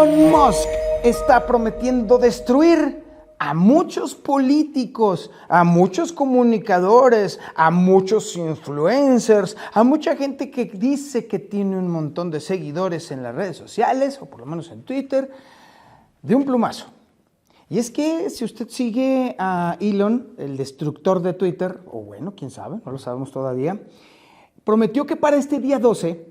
Elon Musk está prometiendo destruir a muchos políticos, a muchos comunicadores, a muchos influencers, a mucha gente que dice que tiene un montón de seguidores en las redes sociales, o por lo menos en Twitter, de un plumazo. Y es que si usted sigue a Elon, el destructor de Twitter, o bueno, quién sabe, no lo sabemos todavía, prometió que para este día 12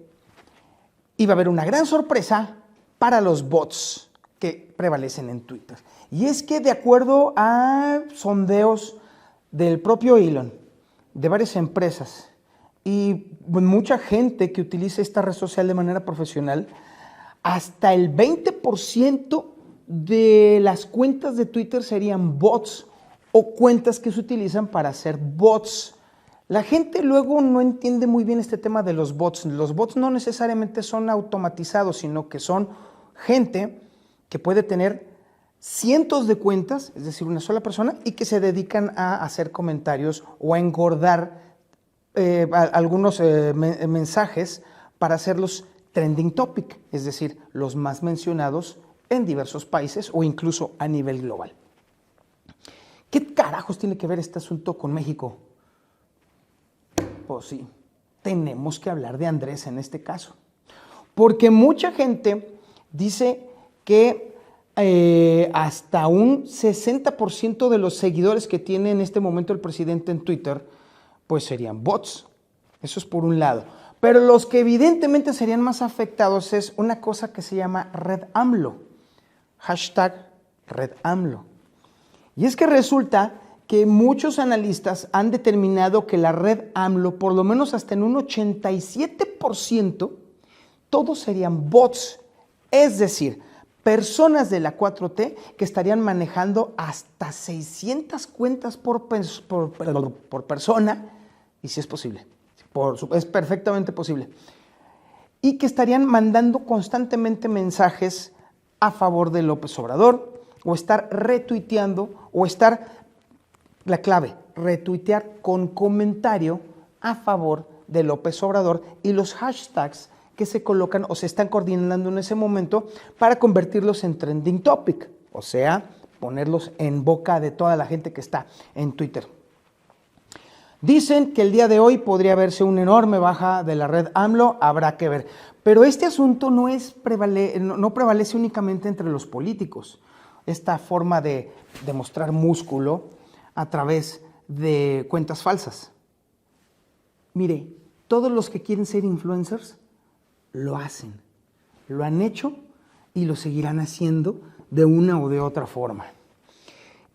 iba a haber una gran sorpresa para los bots que prevalecen en Twitter. Y es que de acuerdo a sondeos del propio Elon, de varias empresas y mucha gente que utiliza esta red social de manera profesional, hasta el 20% de las cuentas de Twitter serían bots o cuentas que se utilizan para hacer bots. La gente luego no entiende muy bien este tema de los bots. Los bots no necesariamente son automatizados, sino que son gente que puede tener cientos de cuentas, es decir, una sola persona, y que se dedican a hacer comentarios o a engordar algunos mensajes para hacerlos trending topic, es decir, los más mencionados en diversos países o incluso a nivel global. ¿Qué carajos tiene que ver este asunto con México? Pues sí, tenemos que hablar de Andrés en este caso, porque mucha gente dice que hasta un 60% de los seguidores que tiene en este momento el presidente en Twitter, pues serían bots. Eso es por un lado. Pero los que evidentemente serían más afectados es una cosa que se llama Red AMLO. Hashtag Red AMLO. Y es que resulta que muchos analistas han determinado que la red AMLO, por lo menos hasta en un 87%, todos serían bots. Es decir, personas de la 4T que estarían manejando hasta 600 cuentas por persona, y si es posible, es perfectamente posible, y que estarían mandando constantemente mensajes a favor de López Obrador, o estar retuiteando, o estar, la clave, retuitear con comentario a favor de López Obrador, y los hashtags que se colocan o se están coordinando en ese momento para convertirlos en trending topic, o sea, ponerlos en boca de toda la gente que está en Twitter. Dicen que el día de hoy podría verse una enorme baja de la red AMLO, habrá que ver. Pero este asunto no prevalece únicamente entre los políticos. Esta forma de demostrar músculo a través de cuentas falsas. Mire, todos los que quieren ser influencers lo hacen, lo han hecho y lo seguirán haciendo de una o de otra forma.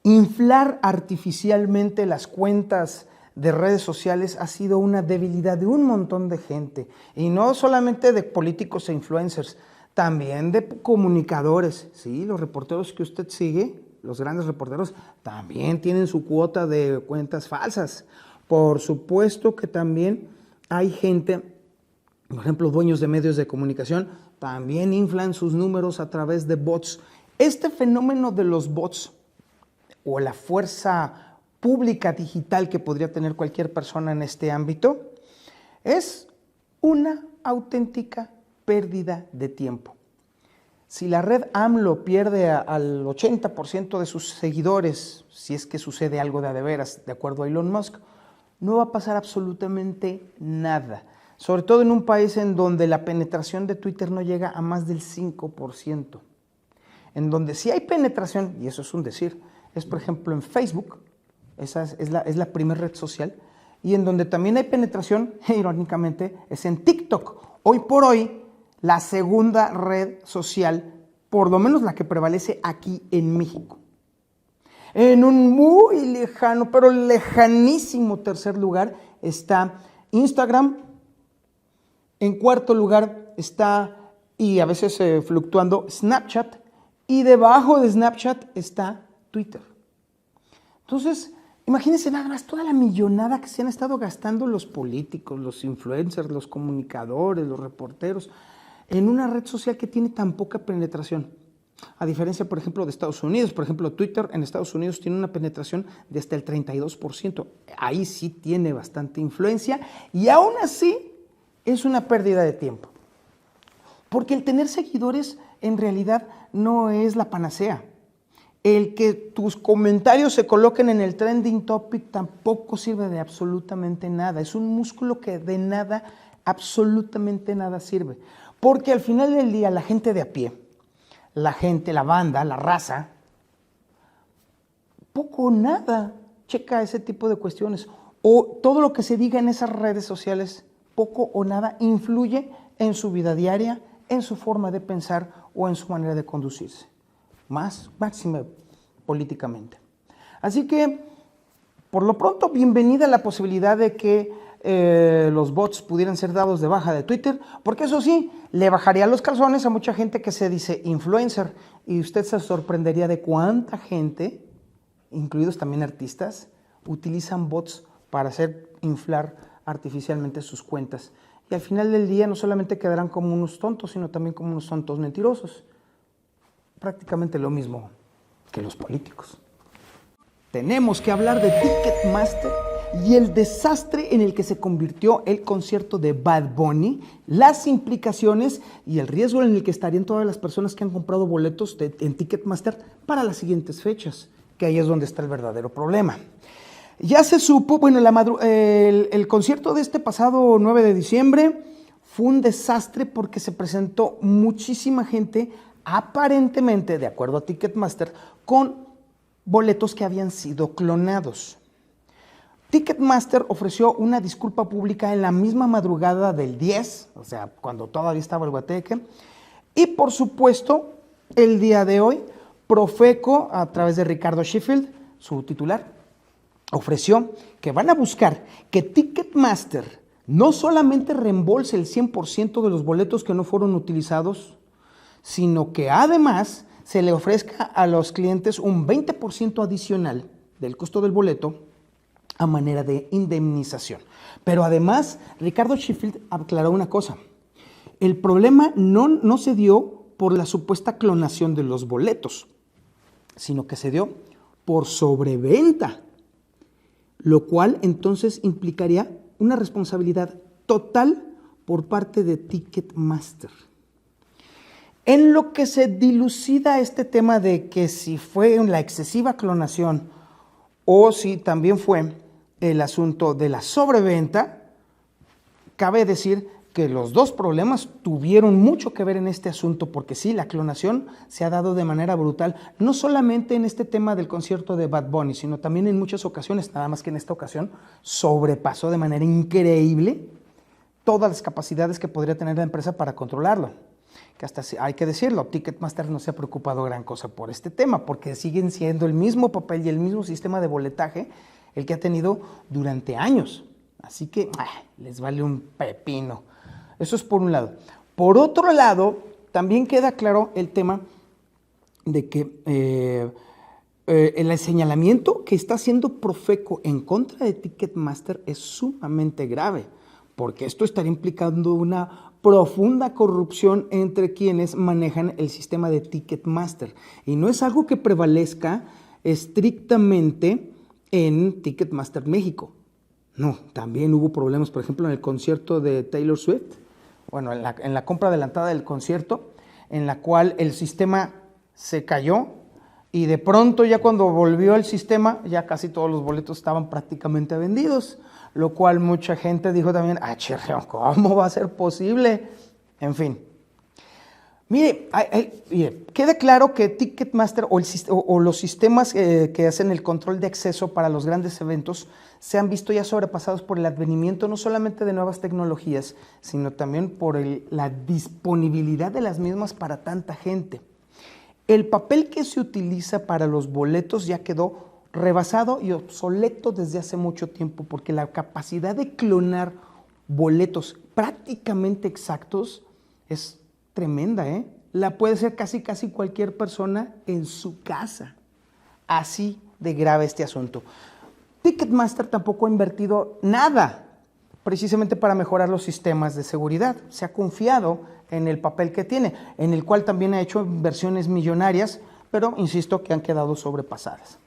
Inflar artificialmente las cuentas de redes sociales ha sido una debilidad de un montón de gente, y no solamente de políticos e influencers, también de comunicadores. Sí, los reporteros que usted sigue, los grandes reporteros, también tienen su cuota de cuentas falsas. Por supuesto que también hay gente, por ejemplo, dueños de medios de comunicación, también inflan sus números a través de bots. Este fenómeno de los bots, o la fuerza pública digital que podría tener cualquier persona en este ámbito, es una auténtica pérdida de tiempo. Si la red AMLO pierde al 80% de sus seguidores, si es que sucede algo de veras, de acuerdo a Elon Musk, no va a pasar absolutamente nada. Sobre todo en un país en donde la penetración de Twitter no llega a más del 5%. En donde sí hay penetración, y eso es un decir, es por ejemplo en Facebook, esa es la primera red social, y en donde también hay penetración, irónicamente, es en TikTok. Hoy por hoy, la segunda red social, por lo menos la que prevalece aquí en México. En un muy lejano, pero lejanísimo tercer lugar está Instagram. En cuarto lugar está, y a veces fluctuando, Snapchat. Y debajo de Snapchat está Twitter. Entonces, imagínense nada más toda la millonada que se han estado gastando los políticos, los influencers, los comunicadores, los reporteros, en una red social que tiene tan poca penetración. A diferencia, por ejemplo, de Estados Unidos. Por ejemplo, Twitter en Estados Unidos tiene una penetración de hasta el 32%. Ahí sí tiene bastante influencia y aún así es una pérdida de tiempo. Porque el tener seguidores en realidad no es la panacea. El que tus comentarios se coloquen en el trending topic tampoco sirve de absolutamente nada. Es un músculo que de nada, absolutamente nada sirve. Porque al final del día la gente de a pie, la gente, la banda, la raza, poco o nada checa ese tipo de cuestiones. O todo lo que se diga en esas redes sociales, poco o nada influye en su vida diaria, en su forma de pensar o en su manera de conducirse. Máxima políticamente. Así que, por lo pronto, bienvenida la posibilidad de que los bots pudieran ser dados de baja de Twitter, porque eso sí, le bajaría los calzones a mucha gente que se dice influencer, y usted se sorprendería de cuánta gente, incluidos también artistas, utilizan bots para hacer inflar artificialmente sus cuentas. Y al final del día no solamente quedarán como unos tontos, sino también como unos tontos mentirosos. Prácticamente lo mismo que los políticos. Tenemos que hablar de Ticketmaster y el desastre en el que se convirtió el concierto de Bad Bunny, las implicaciones y el riesgo en el que estarían todas las personas que han comprado boletos en Ticketmaster para las siguientes fechas, que ahí es donde está el verdadero problema. Ya se supo, bueno, el concierto de este pasado 9 de diciembre fue un desastre porque se presentó muchísima gente, aparentemente, de acuerdo a Ticketmaster, con boletos que habían sido clonados. Ticketmaster ofreció una disculpa pública en la misma madrugada del 10, o sea, cuando todavía estaba el guateque, y por supuesto, el día de hoy, Profeco, a través de Ricardo Sheffield, su titular, ofreció que van a buscar que Ticketmaster no solamente reembolse el 100% de los boletos que no fueron utilizados, sino que además se le ofrezca a los clientes un 20% adicional del costo del boleto a manera de indemnización. Pero además, Ricardo Sheffield aclaró una cosa. El problema no se dio por la supuesta clonación de los boletos, sino que se dio por sobreventa, lo cual entonces implicaría una responsabilidad total por parte de Ticketmaster. En lo que se dilucida este tema de que si fue la excesiva clonación o si también fue el asunto de la sobreventa, cabe decir que los dos problemas tuvieron mucho que ver en este asunto, porque sí, la clonación se ha dado de manera brutal, no solamente en este tema del concierto de Bad Bunny, sino también en muchas ocasiones, nada más que en esta ocasión, sobrepasó de manera increíble todas las capacidades que podría tener la empresa para controlarlo. Que hasta hay que decirlo, Ticketmaster no se ha preocupado gran cosa por este tema, porque siguen siendo el mismo papel y el mismo sistema de boletaje el que ha tenido durante años. Así que les vale un pepino. Eso es por un lado. Por otro lado, también queda claro el tema de que el señalamiento que está haciendo Profeco en contra de Ticketmaster es sumamente grave, porque esto estaría implicando una profunda corrupción entre quienes manejan el sistema de Ticketmaster. Y no es algo que prevalezca estrictamente en Ticketmaster México. No, también hubo problemas, por ejemplo, en el concierto de Taylor Swift, bueno, en la compra adelantada del concierto, en la cual el sistema se cayó y de pronto ya cuando volvió el sistema, ya casi todos los boletos estaban prácticamente vendidos, lo cual mucha gente dijo también, ¿cómo va a ser posible? En fin. Mire, queda claro que Ticketmaster o los sistemas que hacen el control de acceso para los grandes eventos se han visto ya sobrepasados por el advenimiento no solamente de nuevas tecnologías, sino también por la disponibilidad de las mismas para tanta gente. El papel que se utiliza para los boletos ya quedó rebasado y obsoleto desde hace mucho tiempo, porque la capacidad de clonar boletos prácticamente exactos es tremenda, La puede hacer casi cualquier persona en su casa. Así de grave este asunto. Ticketmaster tampoco ha invertido nada precisamente para mejorar los sistemas de seguridad. Se ha confiado en el papel que tiene, en el cual también ha hecho inversiones millonarias, pero insisto que han quedado sobrepasadas.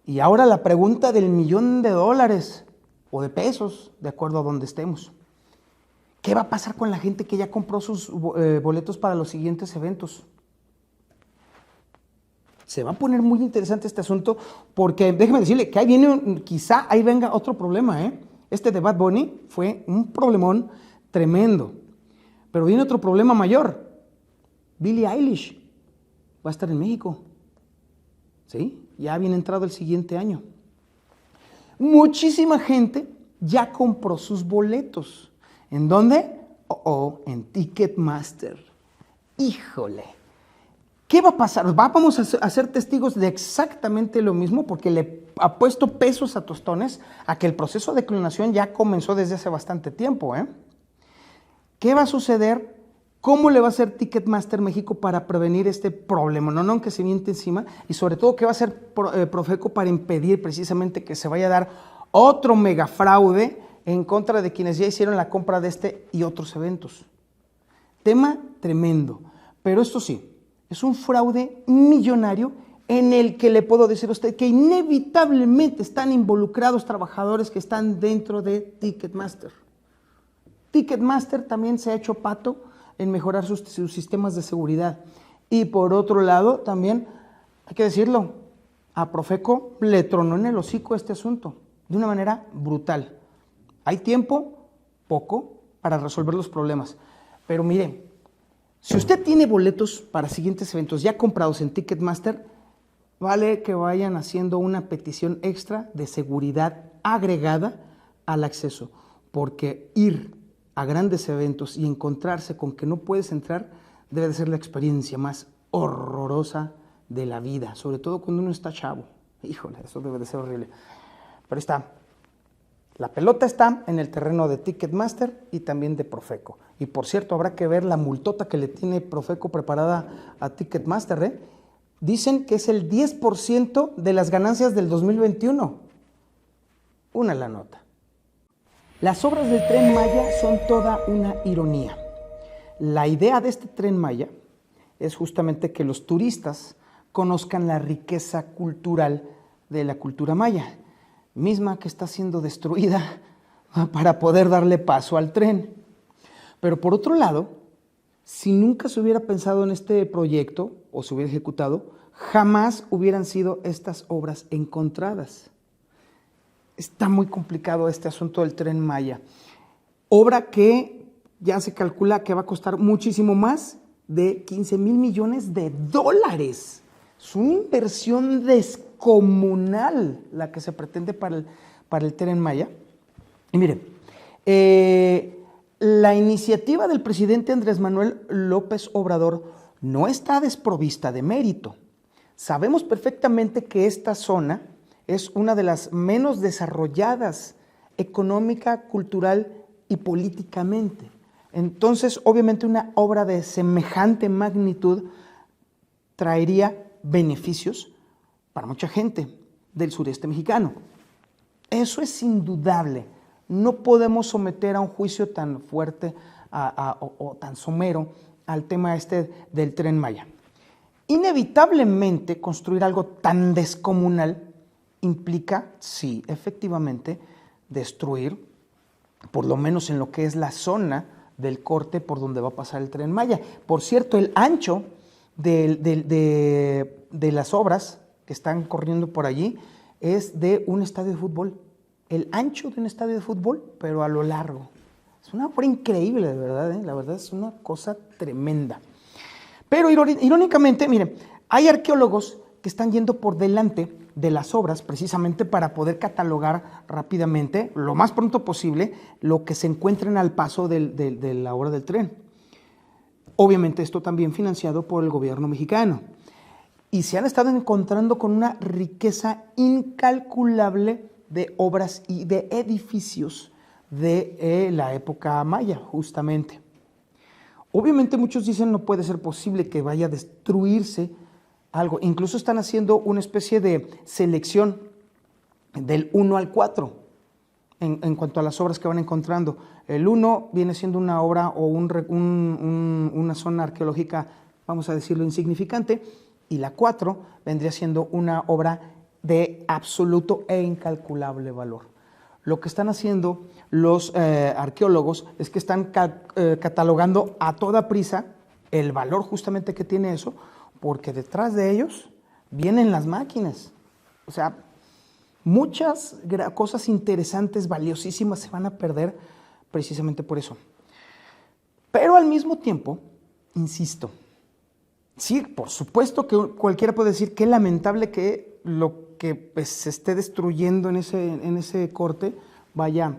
Y ahora la pregunta del $1,000,000 o de pesos, de acuerdo a donde estemos. ¿Qué va a pasar con la gente que ya compró sus boletos para los siguientes eventos? Se va a poner muy interesante este asunto porque déjeme decirle que ahí viene, quizá ahí venga otro problema, ¿eh? Este de Bad Bunny fue un problemón tremendo, pero viene otro problema mayor. Billie Eilish va a estar en México, ¿sí? Ya viene entrado el siguiente año. Muchísima gente ya compró sus boletos. ¿En dónde? En Ticketmaster. Híjole. ¿Qué va a pasar? Vamos a ser testigos de exactamente lo mismo porque le ha puesto pesos a tostones a que el proceso de clonación ya comenzó desde hace bastante tiempo, ¿eh? ¿Qué va a suceder? ¿Cómo le va a hacer Ticketmaster México para prevenir este problema? No, que se viente encima. Y sobre todo, ¿qué va a hacer Profeco para impedir precisamente que se vaya a dar otro megafraude en contra de quienes ya hicieron la compra de este y otros eventos? Tema tremendo. Pero esto sí, es un fraude millonario en el que le puedo decir a usted que inevitablemente están involucrados trabajadores que están dentro de Ticketmaster. Ticketmaster también se ha hecho pato en mejorar sus sistemas de seguridad. Y por otro lado, también, hay que decirlo, a Profeco le tronó en el hocico este asunto de una manera brutal. Hay tiempo, poco, para resolver los problemas. Pero mire, si usted tiene boletos para siguientes eventos ya comprados en Ticketmaster, vale que vayan haciendo una petición extra de seguridad agregada al acceso, porque ir a grandes eventos y encontrarse con que no puedes entrar debe de ser la experiencia más horrorosa de la vida, sobre todo cuando uno está chavo. Híjole, eso debe de ser horrible. Pero está, la pelota está en el terreno de Ticketmaster y también de Profeco. Y por cierto, habrá que ver la multota que le tiene Profeco preparada a Ticketmaster, ¿eh? Dicen que es el 10% de las ganancias del 2021. Una la nota. Las obras del Tren Maya son toda una ironía. La idea de este Tren Maya es justamente que los turistas conozcan la riqueza cultural de la cultura maya, misma que está siendo destruida para poder darle paso al tren. Pero por otro lado, si nunca se hubiera pensado en este proyecto o se hubiera ejecutado, jamás hubieran sido estas obras encontradas. Está muy complicado este asunto del Tren Maya. Obra que ya se calcula que va a costar muchísimo más de 15,000 millones de dólares. Es una inversión descomunal la que se pretende para el Tren Maya. Y mire, la iniciativa del presidente Andrés Manuel López Obrador no está desprovista de mérito. Sabemos perfectamente que esta zona es una de las menos desarrolladas económica, cultural y políticamente. Entonces, obviamente, una obra de semejante magnitud traería beneficios para mucha gente del sureste mexicano. Eso es indudable. No podemos someter a un juicio tan fuerte o tan somero al tema este del Tren Maya. Inevitablemente, construir algo tan descomunal implica, sí, efectivamente, destruir, por lo menos en lo que es la zona del corte por donde va a pasar el Tren Maya. Por cierto, el ancho de las obras que están corriendo por allí es de un estadio de fútbol. El ancho de un estadio de fútbol, pero a lo largo. Es una obra increíble, de verdad, ¿eh? La verdad es una cosa tremenda. Pero irónicamente, miren, hay arqueólogos que están yendo por delante de las obras precisamente para poder catalogar rápidamente, lo más pronto posible, lo que se encuentren al paso de la obra del tren. Obviamente esto también financiado por el gobierno mexicano. Y se han estado encontrando con una riqueza incalculable de obras y de edificios de la época maya, justamente. Obviamente muchos dicen no puede ser posible que vaya a destruirse algo. Incluso están haciendo una especie de selección del 1 al 4 en cuanto a las obras que van encontrando. El 1 viene siendo una obra o una zona arqueológica, vamos a decirlo, insignificante, y la 4 vendría siendo una obra de absoluto e incalculable valor. lo que están haciendo los arqueólogos es que están catalogando a toda prisa el valor justamente que tiene eso, porque detrás de ellos vienen las máquinas. O sea, muchas cosas interesantes, valiosísimas, se van a perder precisamente por eso. Pero al mismo tiempo, insisto, sí, por supuesto que cualquiera puede decir que es lamentable que lo que pues, se esté destruyendo en ese corte vaya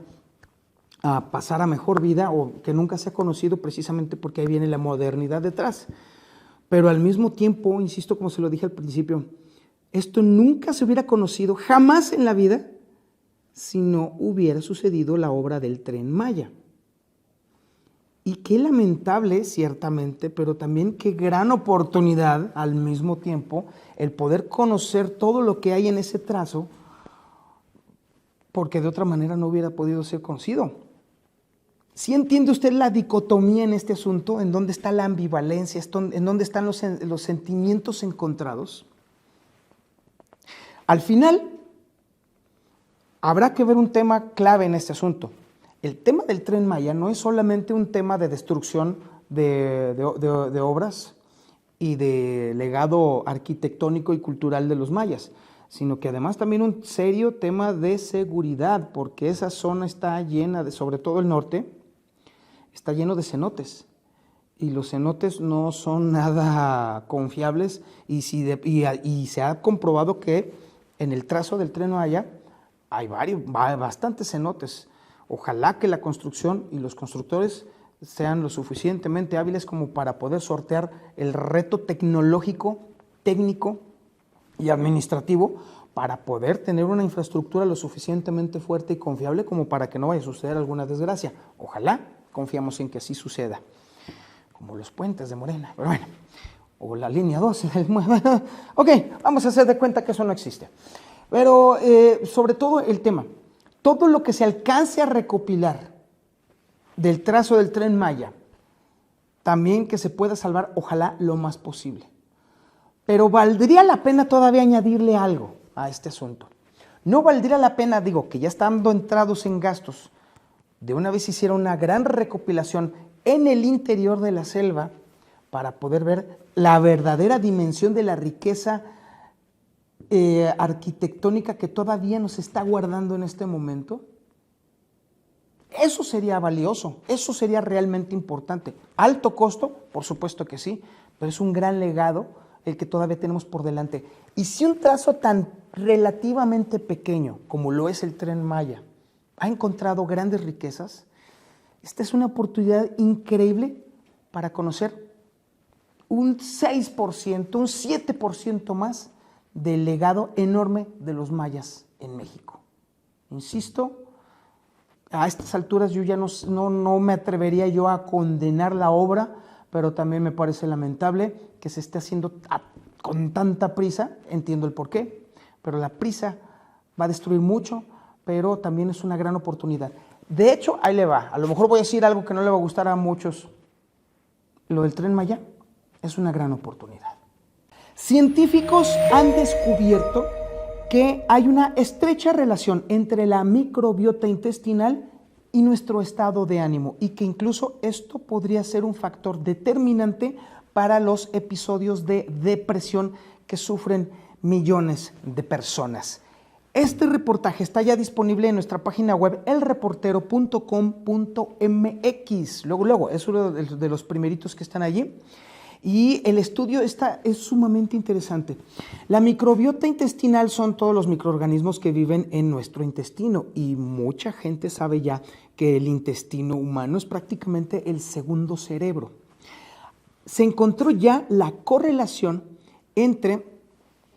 a pasar a mejor vida o que nunca se ha conocido precisamente porque ahí viene la modernidad detrás. Pero al mismo tiempo, insisto, como se lo dije al principio, esto nunca se hubiera conocido jamás en la vida si no hubiera sucedido la obra del Tren Maya. Y qué lamentable, ciertamente, pero también qué gran oportunidad al mismo tiempo el poder conocer todo lo que hay en ese trazo, porque de otra manera no hubiera podido ser conocido. ¿Sí entiende usted la dicotomía en este asunto? ¿En dónde está la ambivalencia? ¿En dónde están los sentimientos encontrados? Al final, habrá que ver un tema clave en este asunto. El tema del Tren Maya no es solamente un tema de destrucción de obras y de legado arquitectónico y cultural de los mayas, sino que además también un serio tema de seguridad, porque esa zona está llena sobre todo el norte, está lleno de cenotes, y los cenotes no son nada confiables, y se ha comprobado que en el trazo del Tren Maya hay bastantes cenotes. Ojalá que la construcción y los constructores sean lo suficientemente hábiles como para poder sortear el reto tecnológico, técnico y administrativo para poder tener una infraestructura lo suficientemente fuerte y confiable como para que no vaya a suceder alguna desgracia. Ojalá, confiamos en que así suceda, como los puentes de Morena, pero bueno, o la línea 12 del ok, vamos a hacer de cuenta que eso no existe. Pero sobre todo el tema, todo lo que se alcance a recopilar del trazo del Tren Maya, también que se pueda salvar, ojalá lo más posible. Pero valdría la pena todavía añadirle algo a este asunto. No valdría la pena, digo, que ya estando entrados en gastos, de una vez hiciera una gran recopilación en el interior de la selva para poder ver la verdadera dimensión de la riqueza arquitectónica que todavía nos está guardando en este momento. Eso sería valioso, eso sería realmente importante. Alto costo, por supuesto que sí, pero es un gran legado el que todavía tenemos por delante. Y si un trazo tan relativamente pequeño como lo es el Tren Maya ha encontrado grandes riquezas, esta es una oportunidad increíble para conocer un 6%, un 7% más del legado enorme de los mayas en México. Insisto, a estas alturas yo ya no me atrevería yo a condenar la obra, pero también me parece lamentable que se esté haciendo con tanta prisa. Entiendo el porqué, pero la prisa va a destruir mucho, pero también es una gran oportunidad. De hecho, ahí le va. A lo mejor voy a decir algo que no le va a gustar a muchos. Lo del Tren Maya es una gran oportunidad. Científicos han descubierto que hay una estrecha relación entre la microbiota intestinal y nuestro estado de ánimo, y que incluso esto podría ser un factor determinante para los episodios de depresión que sufren millones de personas. Este reportaje está ya disponible en nuestra página web elreportero.com.mx. Luego, es uno de los primeritos que están allí. Y el estudio es sumamente interesante. La microbiota intestinal son todos los microorganismos que viven en nuestro intestino, y mucha gente sabe ya que el intestino humano es prácticamente el segundo cerebro. Se encontró ya la correlación entre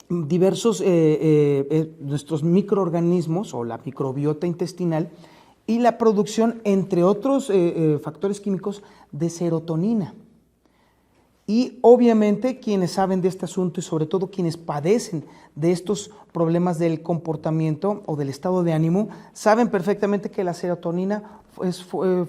diversos nuestros microorganismos o la microbiota intestinal y la producción, entre otros factores químicos, de serotonina. Y obviamente quienes saben de este asunto y sobre todo quienes padecen de estos problemas del comportamiento o del estado de ánimo, saben perfectamente que la serotonina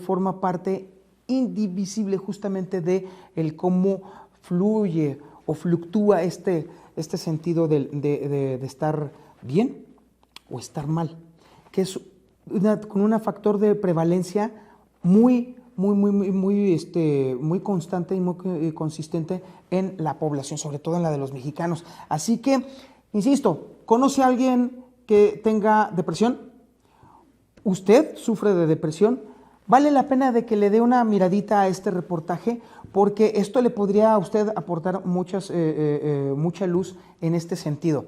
forma parte indivisible justamente de el cómo fluye o fluctúa este sentido de estar bien o estar mal, que es con un factor de prevalencia muy constante y muy consistente en la población, sobre todo en la de los mexicanos. Así que, insisto, ¿conoce a alguien que tenga depresión? ¿Usted sufre de depresión? Vale la pena de que le dé una miradita a este reportaje, porque esto le podría a usted aportar mucha luz en este sentido.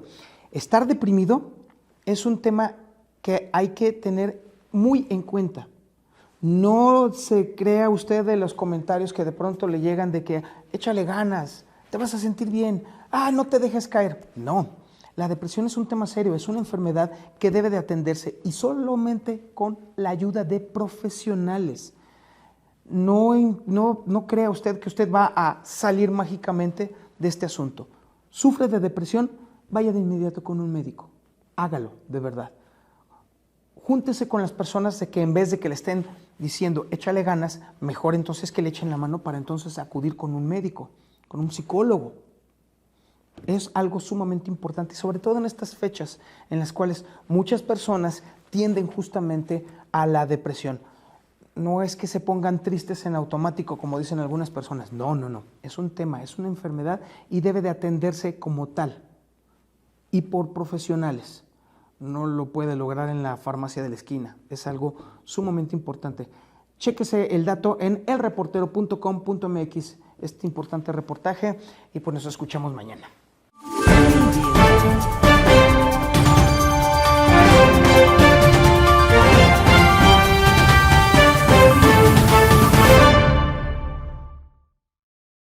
Estar deprimido es un tema que hay que tener muy en cuenta. No se crea usted de los comentarios que de pronto le llegan de que échale ganas, te vas a sentir bien, no te dejes caer. No, la depresión es un tema serio, es una enfermedad que debe de atenderse y solamente con la ayuda de profesionales. No crea usted que usted va a salir mágicamente de este asunto. ¿Sufre de depresión? Vaya de inmediato con un médico. Hágalo, de verdad. Júntese con las personas de que en vez de que le estén diciendo échale ganas, mejor entonces que le echen la mano para entonces acudir con un médico, con un psicólogo. Es algo sumamente importante, sobre todo en estas fechas en las cuales muchas personas tienden justamente a la depresión. No es que se pongan tristes en automático, como dicen algunas personas. No. Es un tema, es una enfermedad y debe de atenderse como tal y por profesionales. No lo puede lograr en la farmacia de la esquina. Es algo sumamente importante. Chéquese el dato en elreportero.com.mx, este importante reportaje, y pues nos escuchamos mañana.